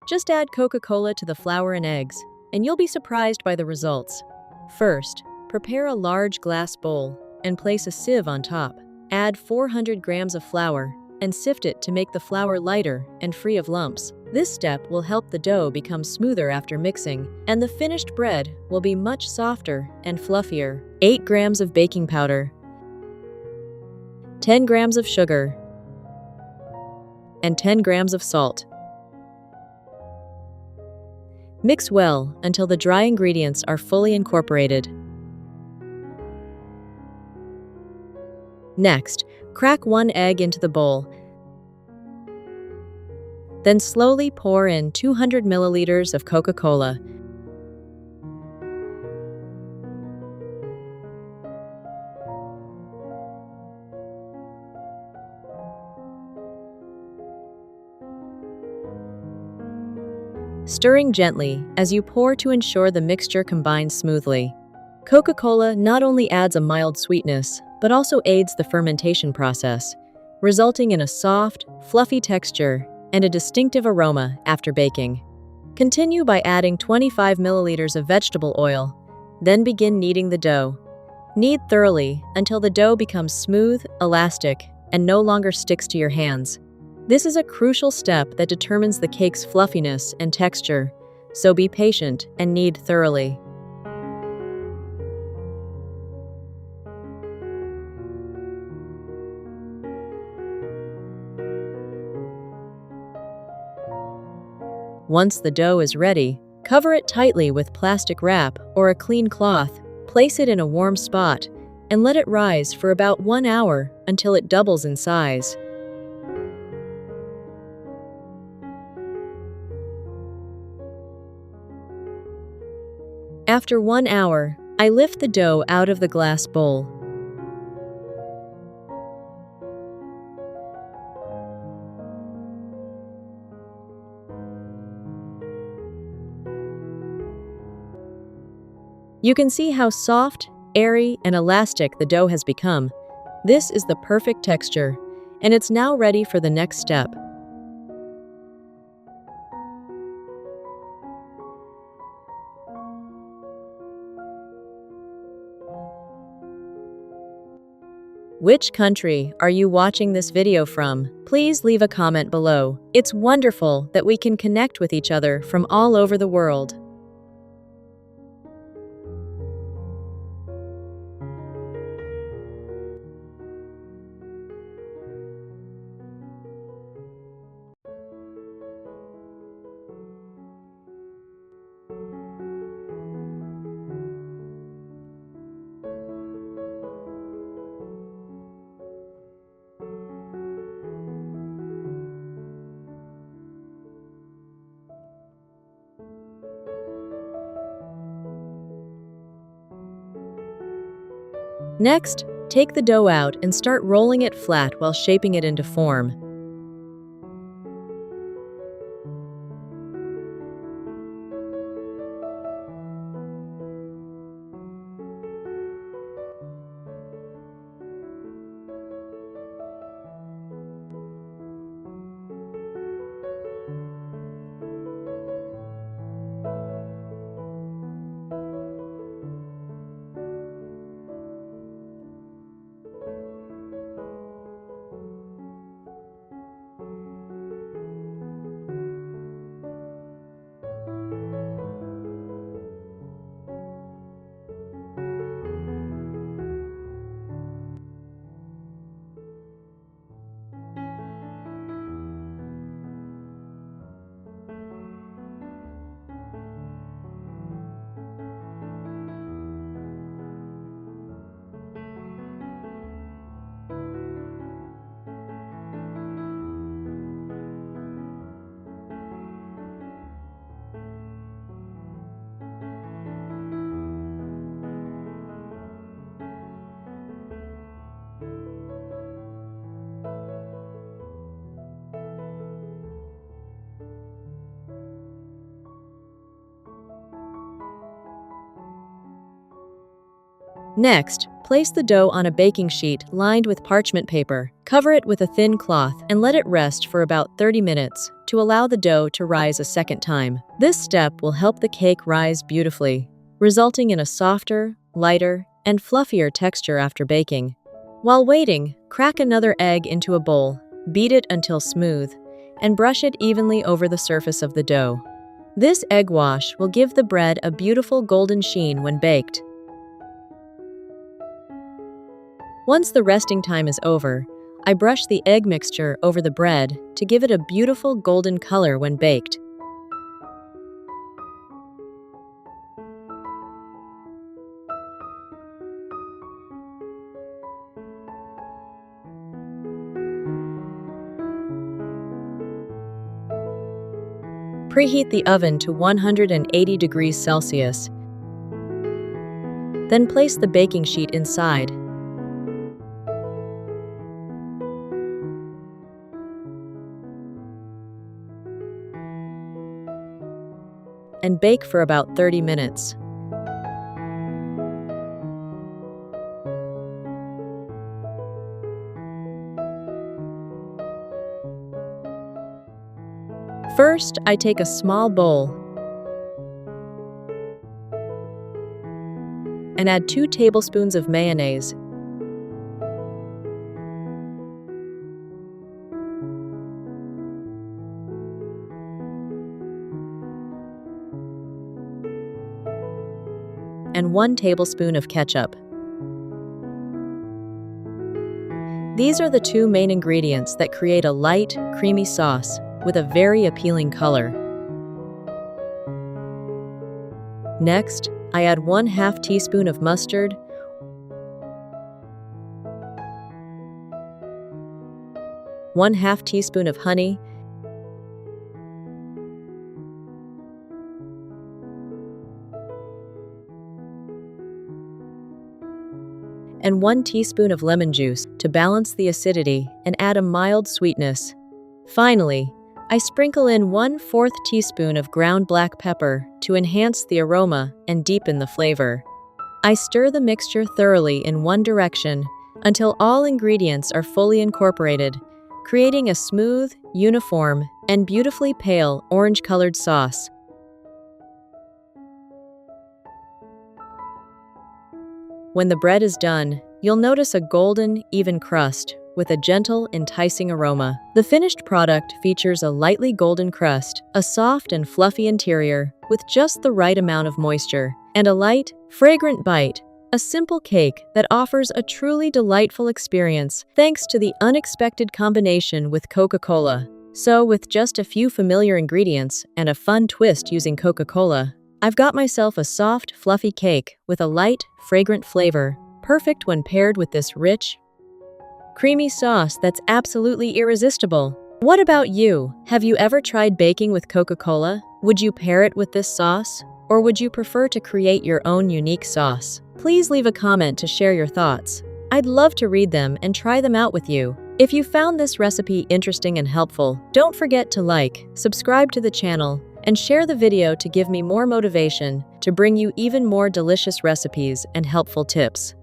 Just add Coca-Cola to the flour and eggs, and you'll be surprised by the results. First, prepare a large glass bowl and place a sieve on top. Add 400 grams of flour and sift it to make the flour lighter and free of lumps. This step will help the dough become smoother after mixing, and the finished bread will be much softer and fluffier. 8 grams of baking powder, 10 grams of sugar, and 10 grams of salt. Mix well until the dry ingredients are fully incorporated. Next, crack 1 egg into the bowl. Then slowly pour in 200 milliliters of Coca-Cola. Stirring gently as you pour to ensure the mixture combines smoothly. Coca-Cola not only adds a mild sweetness, but also aids the fermentation process, resulting in a soft, fluffy texture and a distinctive aroma after baking. Continue by adding 25 milliliters of vegetable oil, then begin kneading the dough. Knead thoroughly until the dough becomes smooth, elastic, and no longer sticks to your hands. This is a crucial step that determines the cake's fluffiness and texture, so be patient and knead thoroughly. Once the dough is ready, cover it tightly with plastic wrap or a clean cloth, place it in a warm spot, and let it rise for about 1 hour until it doubles in size. After 1 hour, I lift the dough out of the glass bowl. You can see how soft, airy, and elastic the dough has become. This is the perfect texture, and it's now ready for the next step. Which country are you watching this video from? Please leave a comment below. It's wonderful that we can connect with each other from all over the world. Next, take the dough out and start rolling it flat while shaping it into form. Next, place the dough on a baking sheet lined with parchment paper. Cover it with a thin cloth and let it rest for about 30 minutes. to allow the dough to rise a second time. This step will help the cake rise beautifully, resulting in a softer, lighter, and fluffier texture after baking. While waiting, crack another egg into a bowl, beat it until smooth, and brush it evenly over the surface of the dough. This egg wash will give the bread a beautiful golden sheen when baked. Once the resting time is over, I brush the egg mixture over the bread to give it a beautiful golden color when baked. Preheat the oven to 180 degrees Celsius. Then place the baking sheet inside. And bake for about 30 minutes. First, I take a small bowl and add 2 tablespoons of mayonnaise and 1 tablespoon of ketchup. These are the 2 main ingredients that create a light, creamy sauce with a very appealing color. Next, I add 1/2 teaspoon of mustard, 1/2 teaspoon of honey, and 1 teaspoon of lemon juice to balance the acidity and add a mild sweetness. Finally, I sprinkle in 1/4 teaspoon of ground black pepper to enhance the aroma and deepen the flavor. I stir the mixture thoroughly in one direction until all ingredients are fully incorporated, creating a smooth, uniform, and beautifully pale orange-colored sauce. When the bread is done, you'll notice a golden, even crust with a gentle, enticing aroma. The finished product features a lightly golden crust, a soft and fluffy interior with just the right amount of moisture, and a light, fragrant bite. A simple cake that offers a truly delightful experience thanks to the unexpected combination with Coca-Cola. So, with just a few familiar ingredients and a fun twist using Coca-Cola, I've got myself a soft, fluffy cake with a light, fragrant flavor, perfect when paired with this rich, creamy sauce that's absolutely irresistible. What about you? Have you ever tried baking with Coca-Cola? Would you pair it with this sauce? Or would you prefer to create your own unique sauce? Please leave a comment to share your thoughts. I'd love to read them and try them out with you. If you found this recipe interesting and helpful, don't forget to like, subscribe to the channel, and share the video to give me more motivation to bring you even more delicious recipes and helpful tips.